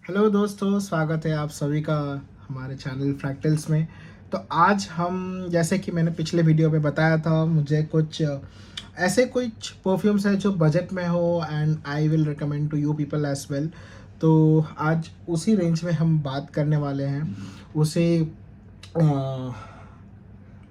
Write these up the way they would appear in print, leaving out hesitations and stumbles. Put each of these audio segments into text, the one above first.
Hello दोस्तों, स्वागत है आप सभी का हमारे चैनल फ्रैक्टल्स में। तो आज हम, जैसे कि मैंने पिछले वीडियो में बताया था, मुझे कुछ ऐसे कुछ परफ्यूम्स है जो बजट में हो and I will recommend to you people as well. तो आज उसी रेंज में हम बात करने वाले हैं। उसी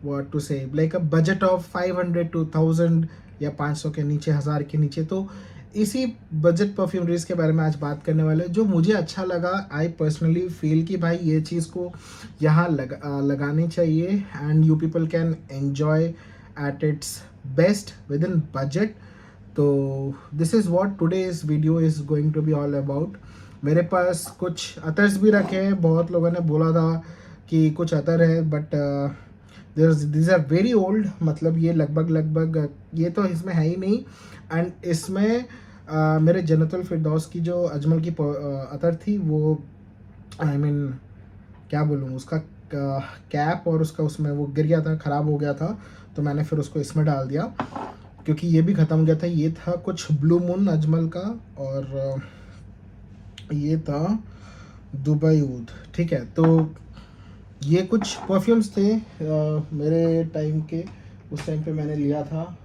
व्हाट टू से, like a budget of 500 to 1000 या 500 के नीचे, 1000 के नीचे। तो इसी बजट परफ्यूमरीज के बारे में आज बात करने वाले हैं, जो मुझे अच्छा लगा। आई पर्सनली फील कि भाई ये चीज़ को यहाँ लगानी चाहिए and you people can enjoy at its best within budget. तो this is what today is video is going to be all about. मेरे पास कुछ अतर्स भी रखे हैं। बहुत लोगों ने बोला था कि कुछ अतर है, but this are very old. मतलब ये लगभग ये तो इसमें है ही नहीं। एंड इसमें मेरे जन्नतुल फिरदौस की जो अजमल की अतर थी, वो आई मीन क्या बोलूँ, उसका कैप और उसका उसमें वो गिर गया था, ख़राब हो गया था। तो मैंने फिर उसको इसमें डाल दिया क्योंकि ये भी ख़त्म हो गया था। ये था कुछ ब्लू मून अजमल का, और ये था दुबई ऊद। ठीक है, तो ये कुछ परफ्यूम्स थे मेरे टाइम के। उस टाइम पे मैंने लिया था।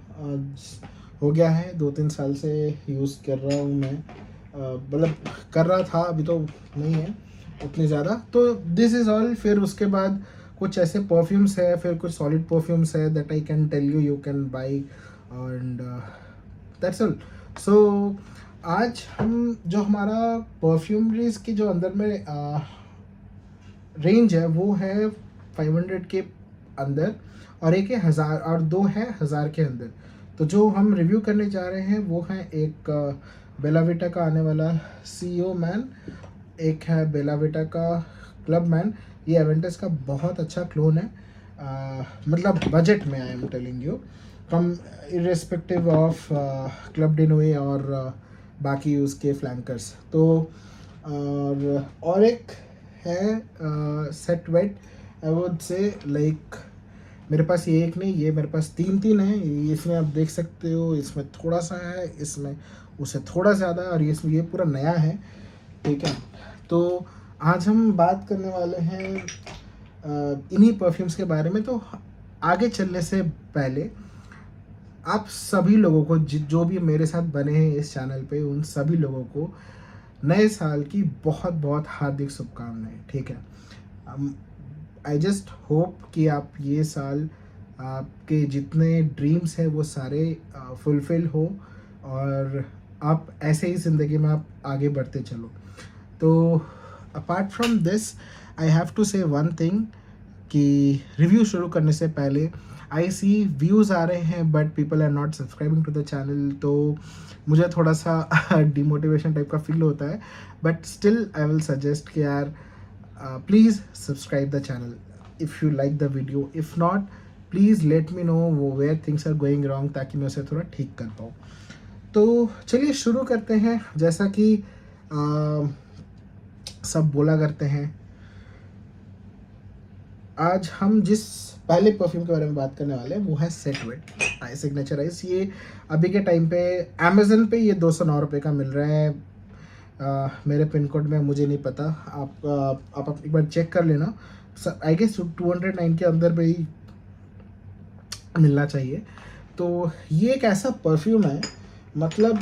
हो गया है 2-3 साल से यूज़ कर रहा हूँ मैं। मतलब कर रहा था, अभी तो नहीं है उतनी ज़्यादा। तो दिस इज़ ऑल। फिर उसके बाद कुछ ऐसे परफ्यूम्स है, फिर कुछ सॉलिड परफ्यूम्स है that I can tell you, you can buy and that's all. So आज हम जो हमारा परफ्यूमरीज की जो अंदर में रेंज है, वो है 500 के अंदर, और एक है 1000, और दो है 1000 के अंदर। तो जो हम रिव्यू करने जा रहे हैं वो है एक बेलाविटा का आने वाला CEO मैन, एक है बेलाविटा का क्लब मैन। ये एवेंटस का बहुत अच्छा क्लोन है। मतलब बजट में, I am telling you, come irrespective of club डिनोए और बाकी उसके फ्लैंकर्स। तो और एक है set wet. I would say like मेरे पास ये एक नहीं, ये मेरे पास तीन है। इसमें आप देख सकते हो, इसमें थोड़ा सा है, इसमें उससे थोड़ा ज़्यादा है, और ये इसमें ये पूरा नया है। ठीक है, तो आज हम बात करने वाले हैं इन्हीं परफ्यूम्स के बारे में। तो आगे चलने से पहले आप सभी लोगों को, जो भी मेरे साथ बने हैं इस चैनल पे, उन सभी लोगों को नए साल की बहुत बहुत हार्दिक शुभकामनाएं। ठीक है, आई जस्ट होप कि आप ये साल, आपके जितने ड्रीम्स हैं वो सारे फुलफिल हो, और आप ऐसे ही ज़िंदगी में आप आगे बढ़ते चलो। तो apart from this, I have to say one thing कि रिव्यू शुरू करने से पहले, आई सी व्यूज़ आ रहे हैं but people are not subscribing to the channel. तो मुझे थोड़ा सा डिमोटिवेशन टाइप का फील होता है, but still I will suggest कि यार please subscribe the channel if you like the video. If not, please let me know वो where things are going wrong, ताकि मैं उसे थोड़ा ठीक कर पाऊँ। तो चलिए शुरू करते हैं। जैसा कि सब बोला करते हैं, आज हम जिस पहले परफ्यूम के बारे में बात करने वाले हैं वो है set wet I signature ice. ये अभी के टाइम पे अमेजन पे ये 209 रुपये का मिल रहा है। मेरे पिन कोड में मुझे नहीं पता, आप एक बार चेक कर लेना। आई गेस 209 के अंदर पे ही मिलना चाहिए। तो ये एक ऐसा परफ्यूम है, मतलब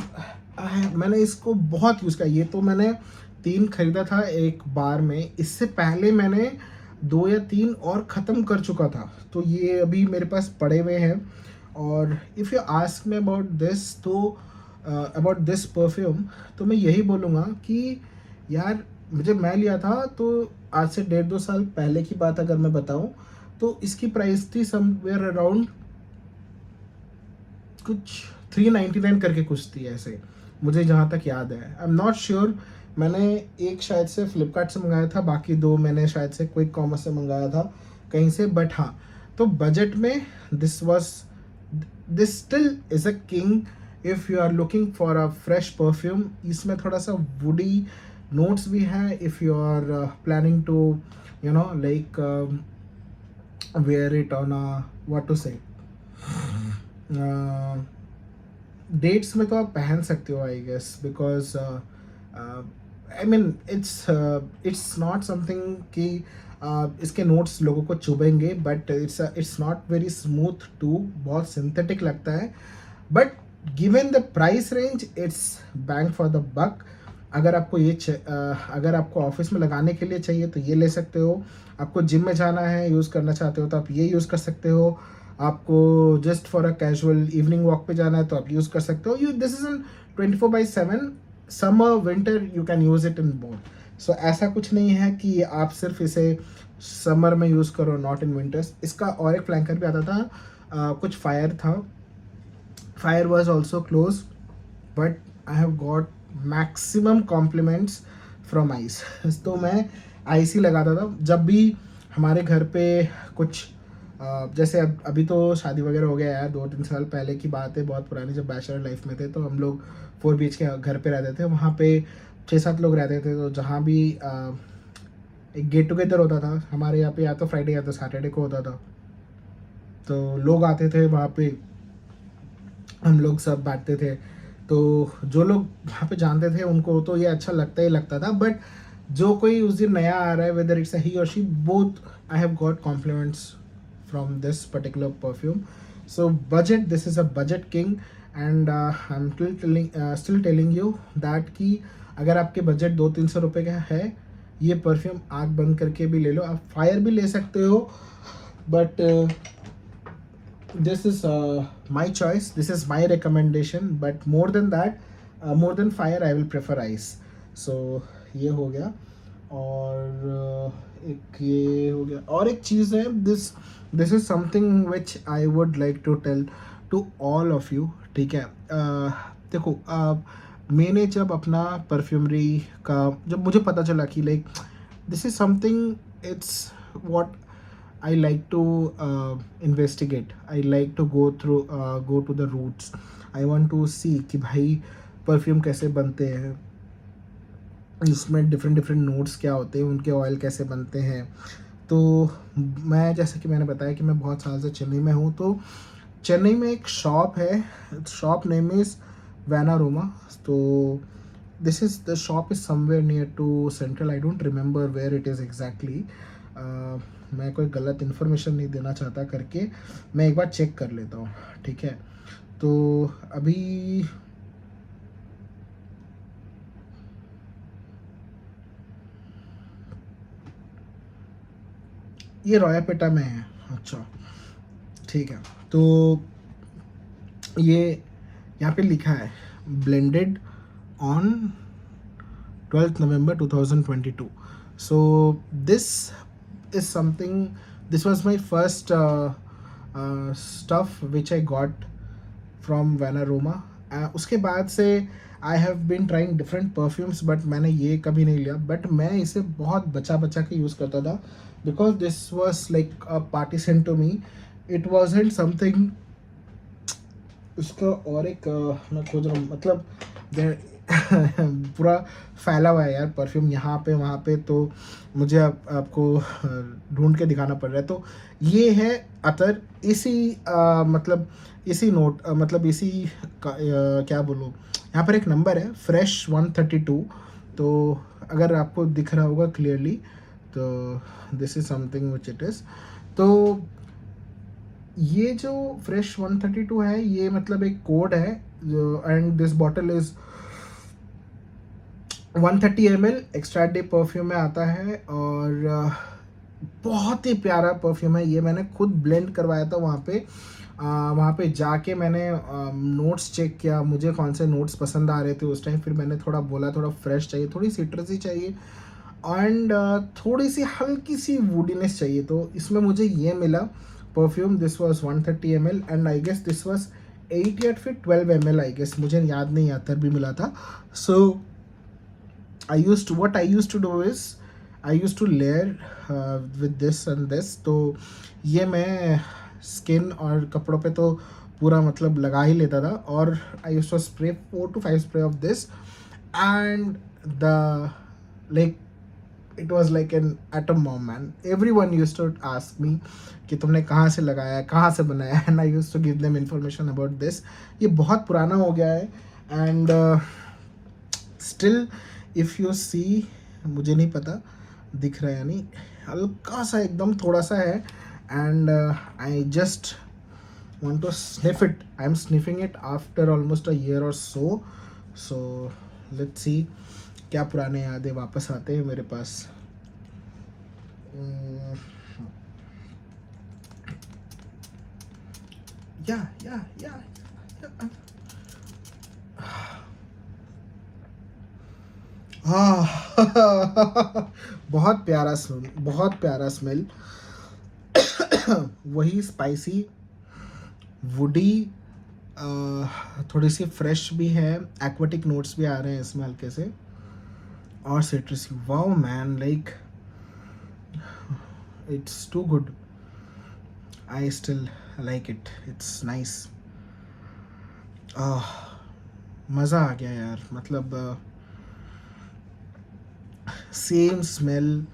मैंने इसको बहुत यूज़ किया। ये तो मैंने 3 खरीदा था एक बार में। इससे पहले मैंने 2 या 3 और ख़त्म कर चुका था। तो ये अभी मेरे पास पड़े हुए हैं। और if you ask me about this, तो अबाउट दिस परफ्यूम, तो मैं यही बोलूँगा कि यार, मुझे मैं लिया था तो आज से 1.5-2 साल पहले की बात अगर मैं बताऊँ, तो इसकी प्राइस थी समवेयर अराउंड कुछ 399 करके कुछ थी ऐसे, मुझे जहाँ तक याद है। आई एम नॉट श्योर। मैंने एक शायद से फ्लिपकार्ट से मंगाया था, बाकी 2 मैंने शायद से क्विक कॉमर्स से मंगाया था कहीं से। बट हाँ, तो बजट में this still is a king if you are looking for a fresh perfume. इसमें थोड़ा सा वुडी नोट्स भी है। If you are planning to like wear it on a what to say, dates में तो आप पहन सकते हो I guess, because I mean it's not something कि इसके नोट्स लोगों को चुभेंगे, but it's not very smooth too, बहुत सिंथेटिक लगता है, but given the price range it's bang for the buck. अगर आपको अगर आपको ऑफिस में लगाने के लिए चाहिए तो ये ले सकते हो, आपको जिम में जाना है यूज़ करना चाहते हो तो आप ये यूज़ कर सकते हो, आपको just for a casual evening walk पे जाना है तो आप यूज़ कर सकते हो। You this is an 24/7, summer winter you can use it in both. So ऐसा कुछ नहीं है कि आप सिर्फ इसे समर में यूज़ करो, नॉट इन विंटर्स। इसका और एक फ्लैंकर भी आता था, कुछ फायर था, fire was also close, but I have got maximum compliments from ice. तो मैं आइस ही लगाता था जब भी हमारे घर पे कुछ जैसे अभी तो शादी वगैरह हो गया यार, 2-3 साल पहले की बात है, बहुत पुरानी, जब बैचलर लाइफ में थे तो हम लोग 4 बीच के घर पे रहते थे, वहाँ पे 6-7 लोग रहते थे। तो जहाँ भी एक गेट टुगेदर होता था हमारे यहाँ पे, या तो फ्राइडे या तो सैटरडे को होता था, तो लोग आते थे वहाँ पे, हम लोग सब बैठते थे। तो जो लोग वहाँ पे जानते थे उनको तो ये अच्छा लगता ही लगता था, बट जो कोई उस दिन नया आ रहा है, वेदर इट्स ही और she, both I have got compliments from this particular perfume. So budget, this is a budget king, and I am still telling you that कि अगर आपके बजट 200-300 रुपये का है, ये परफ्यूम आँख बंद करके भी ले लो। आप फायर भी ले सकते हो, but this is my choice, this is my recommendation, but more than that, more than fire I will prefer ice. So ये हो गया, और एक ये हो गया, और एक चीज़ है, this is something which I would like to tell to all of you, ठीक है। देखो, मैंने जब अपना परफ्यूमरी का, जब मुझे पता चला कि like this is something, it's what I like to investigate. I like to go to the roots. I want to see कि भाई परफ्यूम कैसे बनते हैं, इसमें डिफरेंट डिफरेंट नोट्स क्या होते हैं, उनके ऑयल कैसे बनते हैं। तो मैं, जैसे कि मैंने बताया कि मैं बहुत साल से चेन्नई में हूँ, तो चेन्नई में एक शॉप है, शॉप नेम इज़ वैनारोमा। तो this is the shop is somewhere near to central, I don't remember where it is exactly. मैं कोई गलत इन्फॉर्मेशन नहीं देना चाहता करके मैं एक बार चेक कर लेता हूँ, ठीक है। तो अभी ये रोयापेटा में है, अच्छा ठीक है। तो ये यहाँ पे लिखा है blended on 12th November 2022. So this is something, this was my first stuff which I got from Vanaroma. उसके बाद से I have been trying different perfumes, but मैंने ये कभी नहीं लिया, बट मैं इसे बहुत बचा बचा के यूज़ करता था, because this was like a party scent to me. It wasn't something, उसका और एक मैं खोज रहा हूँ, मतलब पूरा फैला हुआ है यार परफ्यूम यहाँ पे वहाँ पे, तो मुझे आपको ढूंढ के दिखाना पड़ रहा है। तो ये है अतर, इसी मतलब इसी नोट मतलब इसी क्या बोलूँ, यहाँ पर एक नंबर है फ्रेश 132, तो अगर आपको दिख रहा होगा क्लियरली, तो this is something which it is. तो ये जो फ्रेश 132 है, ये मतलब एक कोड है, and this bottle is 130 ml extra day perfume में आता है, और बहुत ही प्यारा परफ्यूम है। ये मैंने खुद ब्लेंड करवाया था वहाँ पे, वहाँ पे जाके मैंने नोट्स चेक किया, मुझे कौन से नोट्स पसंद आ रहे थे उस टाइम। फिर मैंने थोड़ा बोला थोड़ा फ्रेश चाहिए, थोड़ी सिट्रसी चाहिए, एंड थोड़ी सी हल्की सी वुडीनेस चाहिए, तो इसमें मुझे ये मिला perfume. This was 130 ml, and I guess this was 8 या फिर 12 ml, आई गेस, मुझे याद नहीं आता भी मिला था। सो what I used to do is I used to layer with this and this। तो ये मैं स्किन और कपड़ों पे तो पूरा मतलब लगा ही लेता था, और I used to spray 4 to 5 spray of this, and the like it was like an atom bomb, man. Everyone used to ask me कि तुमने कहाँ से लगाया, कहाँ से बनाया, and I used to give them information about this। ये बहुत पुराना हो गया है, and still if you see, मुझे नहीं पता दिख रहा है या नहीं, हल्का सा एकदम थोड़ा सा है, and I just want to sniff it. I'm sniffing it after almost a year or so. So let's see क्या पुराने यादें वापस आते हैं मेरे पास. Mm, yeah, yeah, yeah, yeah. बहुत प्यारा स्मेल, बहुत प्यारा स्मेल. वही स्पाइसी, वुडी, थोड़ी सी फ्रेश भी है, एक्वाटिक नोट्स भी आ रहे हैं इसमें हल्के से, और citrusy. Wow man, like it's too good. I still like it, it's nice. मज़ा आ गया यार. मतलब same smell,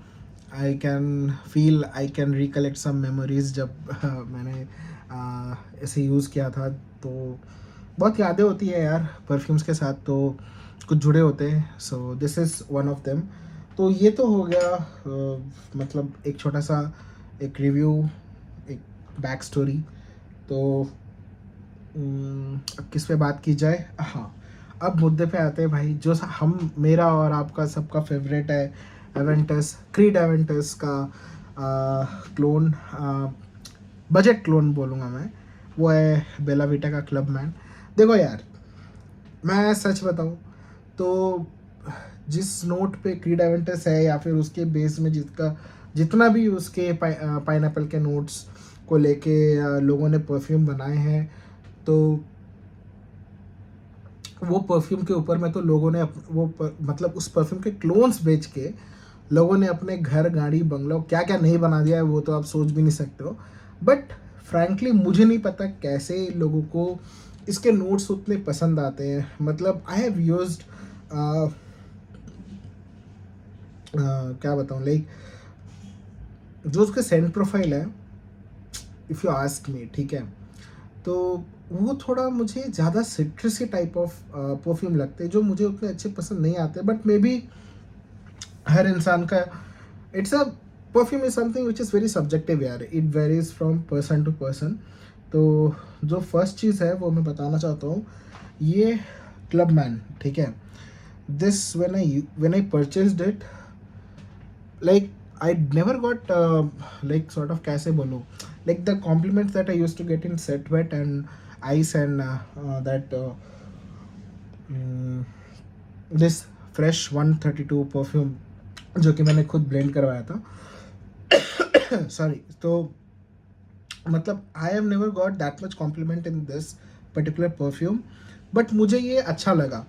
I can feel, I can recollect some memories. जब मैंने ऐसे यूज़ किया था तो बहुत यादें होती है यार परफ्यूम्स के साथ, तो कुछ जुड़े होते हैं. So this is one of them. तो ये तो हो गया मतलब एक छोटा सा एक रिव्यू, एक बैक स्टोरी. तो अब किस पे बात की जाए. हाँ, अब मुद्दे पे आते हैं भाई, जो हम, मेरा और आपका सबका फेवरेट है, एवेंटस, क्रीड एवेंटस का क्लोन, बजट क्लोन बोलूँगा मैं. वो है बेला विटा का क्लब मैन. देखो यार, मैं सच बताऊँ तो जिस नोट पे क्रीड एवेंटस है, या फिर उसके बेस में जिसका जितना भी उसके पाइनएप्पल के नोट्स को लेके लोगों ने परफ्यूम बनाए हैं, तो वो परफ्यूम के ऊपर में तो लोगों ने मतलब उस परफ्यूम के क्लोन्स बेच के लोगों ने अपने घर, गाड़ी, बंगला, क्या क्या नहीं बना दिया है, वो तो आप सोच भी नहीं सकते हो. बट फ्रैंकली मुझे नहीं पता कैसे लोगों को इसके नोट्स उतने पसंद आते हैं. मतलब आई हैव यूज्ड, क्या बताऊँ, लाइक जो उसका सेंट प्रोफाइल है, इफ़ यू आस्क मी, ठीक है, तो वो थोड़ा मुझे ज़्यादा सिट्रसी टाइप ऑफ परफ्यूम लगते हैं, जो मुझे उतने अच्छे पसंद नहीं आते. बट मे बी हर इंसान का, it's a, perfume is something which is very subjective यार, it varies from person to person. तो जो फर्स्ट चीज़ है वो मैं बताना चाहता हूँ, ये क्लब मैन, ठीक है. This when I purchased it, like I never got like sort of कैसे बोलूँ, like the compliments that I used to get in Set Wet and Ice and that mm, this fresh 132 perfume जो कि मैंने खुद blend करवाया था. Sorry. तो मतलब I have never got that much compliment in this particular perfume, but मुझे ये अच्छा लगा.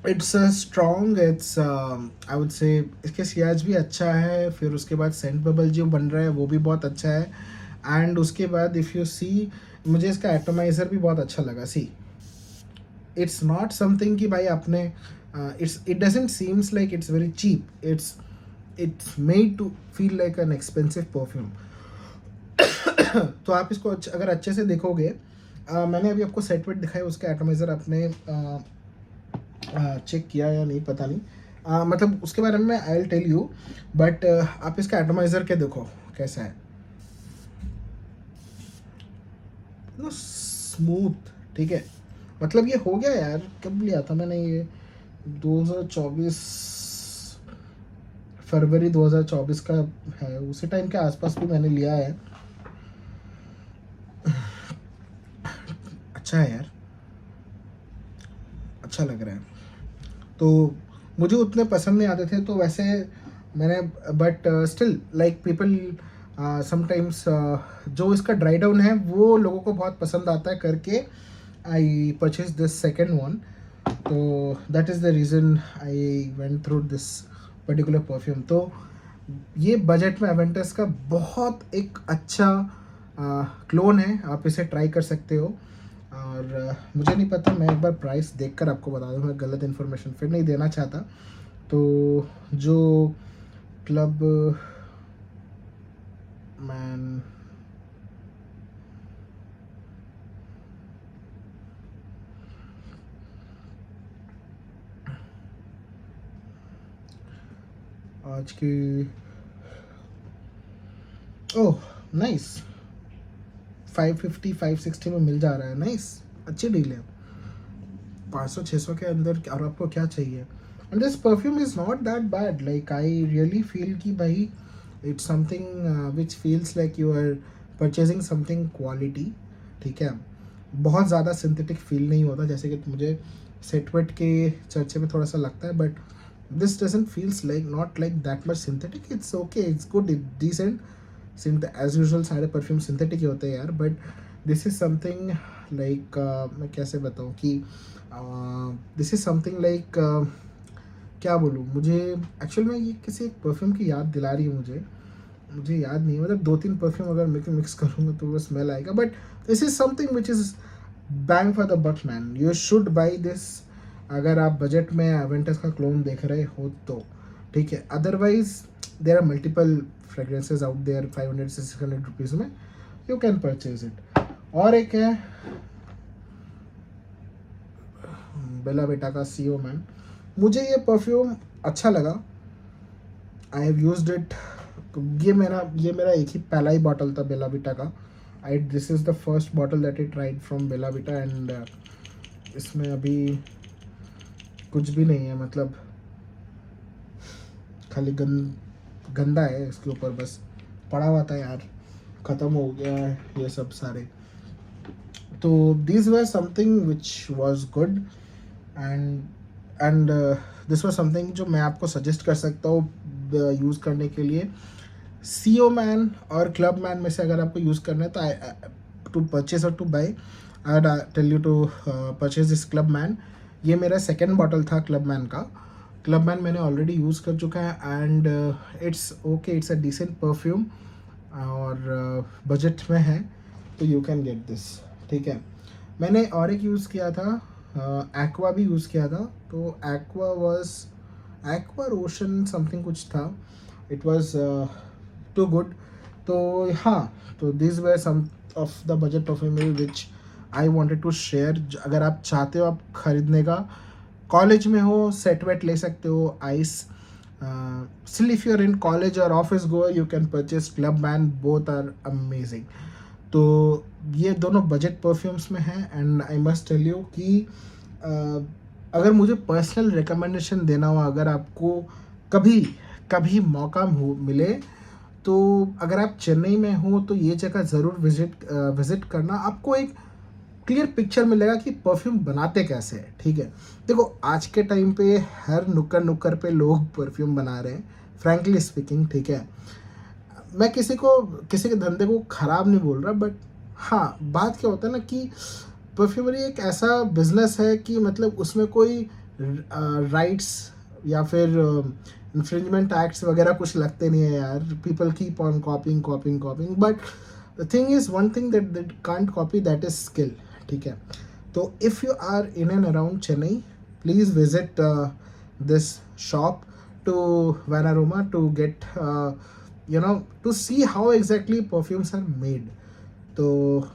It's strong, it's I would say इसके सियाज भी अच्छा है, फिर उसके बाद सेंट बबल जो बन रहा है वो भी बहुत अच्छा है. एंड उसके बाद इफ़ यू सी, मुझे इसका एटोमाइज़र भी बहुत अच्छा लगा. सी, इट्स नॉट समथिंग कि भाई आपने it doesn't seems like it's very cheap. It's made to feel like an expensive perfume. तो आप इसको अगर अच्छे से देखोगे, मैंने अभी आपको सेट वेट दिखाया, उसका एटोमाइज़र आपने चेक किया या नहीं पता नहीं. मतलब उसके बारे में I will tell you, but आप इसका एटोमाइज़र के देखो कैसा है. नो स्मूथ, ठीक है. मतलब ये हो गया यार, कब लिया था मैंने ये, 2024, फरवरी 2024 का है. उसी टाइम के आसपास भी मैंने लिया है. अच्छा है यार, अच्छा लग रहा है. तो मुझे उतने पसंद नहीं आते थे तो वैसे मैंने, but still like people sometimes, जो इसका ड्राई डाउन है वो लोगों को बहुत पसंद आता है करके I purchase this second one. तो that is the reason I went through this particular perfume. तो ये बजट में एवेंटस का बहुत एक अच्छा क्लोन है, आप इसे ट्राई कर सकते हो. और मुझे नहीं पता, मैं एक बार प्राइस देखकर आपको बता दूँ, मैं गलत इन्फॉर्मेशन फिर नहीं देना चाहता. तो जो क्लब मैन, आज की ओह नाइस 550 560 में मिल जा रहा है, नाइस, अच्छी डील है। 500-600 के अंदर और आपको क्या चाहिए। And this perfume is not that bad, like I really feel कि भाई it's something which feels like you are purchasing something quality, ठीक है। बहुत ज़्यादा सिंथेटिक फील नहीं होता जैसे कि मुझे सेटवेट के चर्चे में थोड़ा सा लगता है, but this doesn't feels like not like that much synthetic, it's okay, it's good, it decent. As usual सारे परफ्यूम सिंथेटिक ही होते हैं यार, but this is something like मैं कैसे बताऊँ कि दिस इज़ समथिंग लाइक क्या बोलूँ, मुझे एक्चुअल में ये किसी एक परफ्यूम की याद दिला रही है मुझे याद नहीं है, मतलब 2-3 परफ्यूम अगर मिक्स करूँगा तो वो स्मेल आएगा, but this is something which is bang for the buck man, you should buy this अगर आप बजट में एवेंटस का क्लोन देख रहे हो तो, ठीक है। Otherwise there are multiple fragrances out there 500 से 600 रुपीज़ में, यू कैन परचेज इट। और एक है बेला बेटा का सीओ मैन, मुझे ये परफ्यूम अच्छा लगा, आई हैव यूज्ड इट। ये मेरा एक ही पहला ही बॉटल था बेला बेटा का, I this is the first bottle that I tried from Bella Vita, and इसमें अभी कुछ भी नहीं है, मतलब खाली गंदा है इसके ऊपर, बस पड़ा हुआ था यार, ख़त्म हो गया है ये सब सारे। तो these were something which was good, and this was something जो मैं आपको सजेस्ट कर सकता हूँ यूज़ करने के लिए। सीओ मैन और क्लब मैन में से अगर आपको यूज़ करना है तो आई टू परचेज और to buy I tell you to purchase this club man. ये मेरा सेकेंड बॉटल था क्लब मैन का। क्लब मैन मैंने ऑलरेडी यूज़ कर चुका है, and it's okay, it's a decent perfume, और बजट में है तो यू कैन गेट दिस, ठीक है। मैंने और एक यूज़ किया था, एक्वा भी यूज़ किया था, तो एक्वा रोशन समथिंग कुछ था, इट वॉज टू गुड। तो हाँ, तो this were some of the budget perfume which I wanted to share. अगर आप चाहते हो आप खरीदने का, कॉलेज में हो सेट वेट ले सकते हो, ice. Still if you are in college और office goer you can purchase club man, both are amazing. तो ये दोनों बजट परफ्यूम्स में हैं, and I must tell you कि अगर मुझे पर्सनल रिकमेंडेशन देना हो, अगर आपको कभी कभी मौका मिले तो अगर आप चेन्नई में हो तो ये जगह ज़रूर विज़िट करना, आपको एक क्लियर पिक्चर मिलेगा कि परफ्यूम बनाते कैसे हैं, ठीक है। देखो आज के टाइम पे हर नुक्कड़ नुक्कड़ पे लोग परफ्यूम बना रहे हैं, फ्रैंकली स्पीकिंग, ठीक है। मैं किसी के धंधे को ख़राब नहीं बोल रहा, बट हाँ, बात क्या होता है ना कि परफ्यूमरी एक ऐसा बिजनेस है कि मतलब उसमें कोई राइट्स या फिर इन्फ्रिंजमेंट एक्ट्स वगैरह कुछ लगते नहीं है यार। People keep on copying, but the thing is one thing that can't copy, that is skill, ठीक है। तो if you are in and around Chennai, please visit this shop to Vanaroma to get to see how exactly perfumes are made. So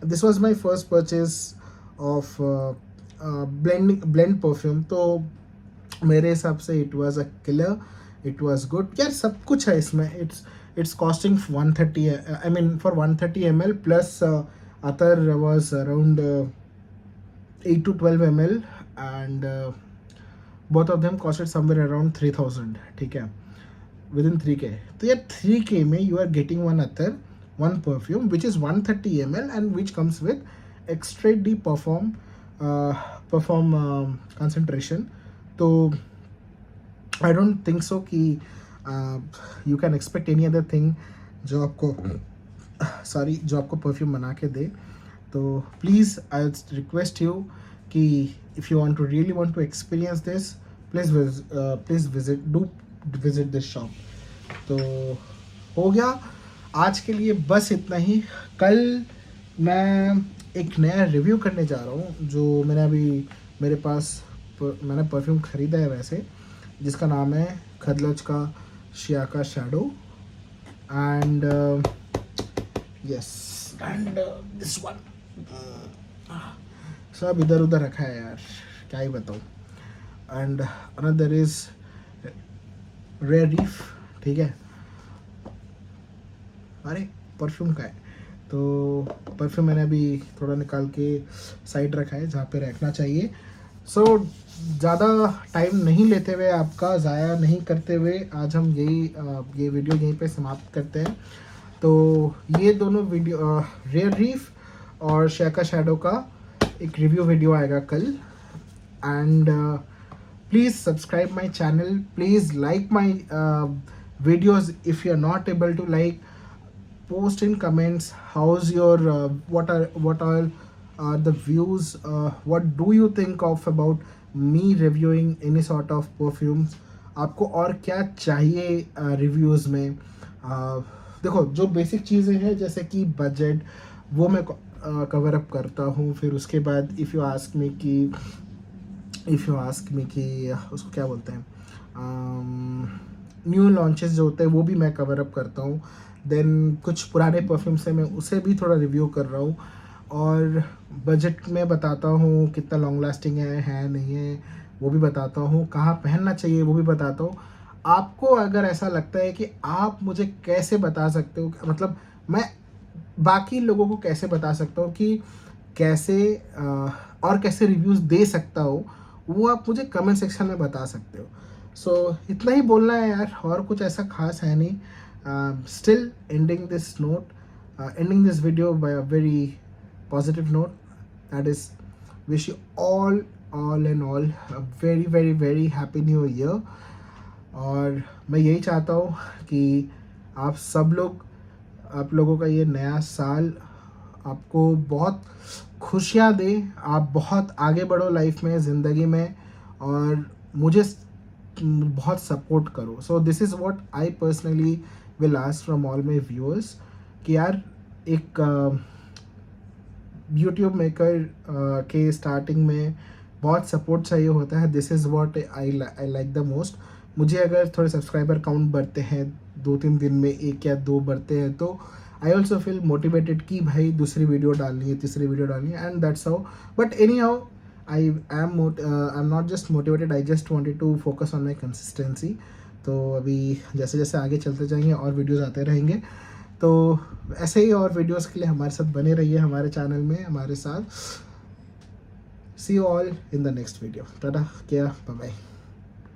this was my first purchase of blend perfume. तो मेरे हिसाब से it was a killer, it was good यार, सब कुछ है इसमें। it's costing 130, I mean for 130 ml plus other was around 8 to 12 ml, and both of them costed somewhere around 3000, ठीक है, within 3K। तो यार 3K में you are getting one perfume which is 130 ml and which comes with extra D perform concentration। तो I don't think so कि you can expect any other thing जो आपको जो आपको परफ्यूम बना के दे। तो प्लीज़ आई रिक्वेस्ट यू कि if you want to really want to experience this, please visit this shop. तो हो गया आज के लिए बस इतना ही। कल मैं एक नया रिव्यू करने जा रहा हूँ, जो मैंने अभी मैंने परफ्यूम ख़रीदा है वैसे, जिसका नाम है खदलज का शियाका shadow, and yes, and this one सब इधर उधर रखा है यार, क्या ही बताऊँ। And another is rare reef, ठीक है। अरे परफ्यूम का है, तो परफ्यूम मैंने अभी थोड़ा निकाल के साइड रखा है जहाँ पे रखना चाहिए। सो ज़्यादा टाइम नहीं लेते हुए, आपका ज़ाया नहीं करते हुए, आज हम ये वीडियो यहीं पे समाप्त करते हैं। तो ये दोनों वीडियो रेयर रीफ और शेका शैडो का एक रिव्यू वीडियो आएगा कल। And please subscribe my channel, please like my videos. If you're not able to like, post in comments how's your what are the views, what do you think of about me reviewing any sort of perfumes. आपको और क्या चाहिए reviews में। देखो जो basic चीज़ें हैं जैसे कि बजट, वो मैं कवर अप करता हूँ। फिर उसके बाद इफ़ यू आस्क मी कि उसको क्या बोलते हैं, न्यू लॉन्चेस जो होते हैं वो भी मैं कवर अप करता हूँ। देन कुछ पुराने परफ्यूम्स हैं, मैं उसे भी थोड़ा रिव्यू कर रहा हूँ। और बजट में बताता हूँ कितना लॉन्ग लास्टिंग है नहीं है, वो भी बताता हूँ। कहाँ पहनना चाहिए वो भी बताता हूँ। आपको अगर ऐसा लगता है कि आप मुझे कैसे बता सकते हो, मतलब मैं बाकी लोगों को कैसे बता सकता हूँ कि कैसे और कैसे रिव्यूज़ दे सकता हो, वो आप मुझे कमेंट सेक्शन में बता सकते हो। सो इतना ही बोलना है यार, और कुछ ऐसा खास है नहीं। Still ending this video by a very positive note, that is wish you all and all a very very very happy new year। और मैं यही चाहता हूँ कि आप लोगों का ये नया साल आपको बहुत खुशियाँ दे, आप बहुत आगे बढ़ो लाइफ में, ज़िंदगी में, और मुझे बहुत सपोर्ट करो। So this is what I personally will ask from all my viewers कि यार एक यूट्यूब मेकर के स्टार्टिंग में बहुत सपोर्ट चाहिए होता है। This is what I like the most. मुझे अगर थोड़े सब्सक्राइबर काउंट बढ़ते हैं, 2-3 दिन में 1 या 2 बढ़ते हैं, तो आई ऑल्सो फील मोटिवेटेड कि भाई दूसरी वीडियो डालनी है, तीसरी वीडियो डालनी है, and that's how. But anyhow I am not just motivated, I just wanted to focus on my consistency. तो अभी जैसे जैसे आगे चलते जाएंगे और वीडियोज़ आते रहेंगे, तो ऐसे ही और वीडियोज़ के लिए हमारे साथ बने रहिए, हमारे चैनल में हमारे साथ। See you all in the next video. Tata, care, bye bye.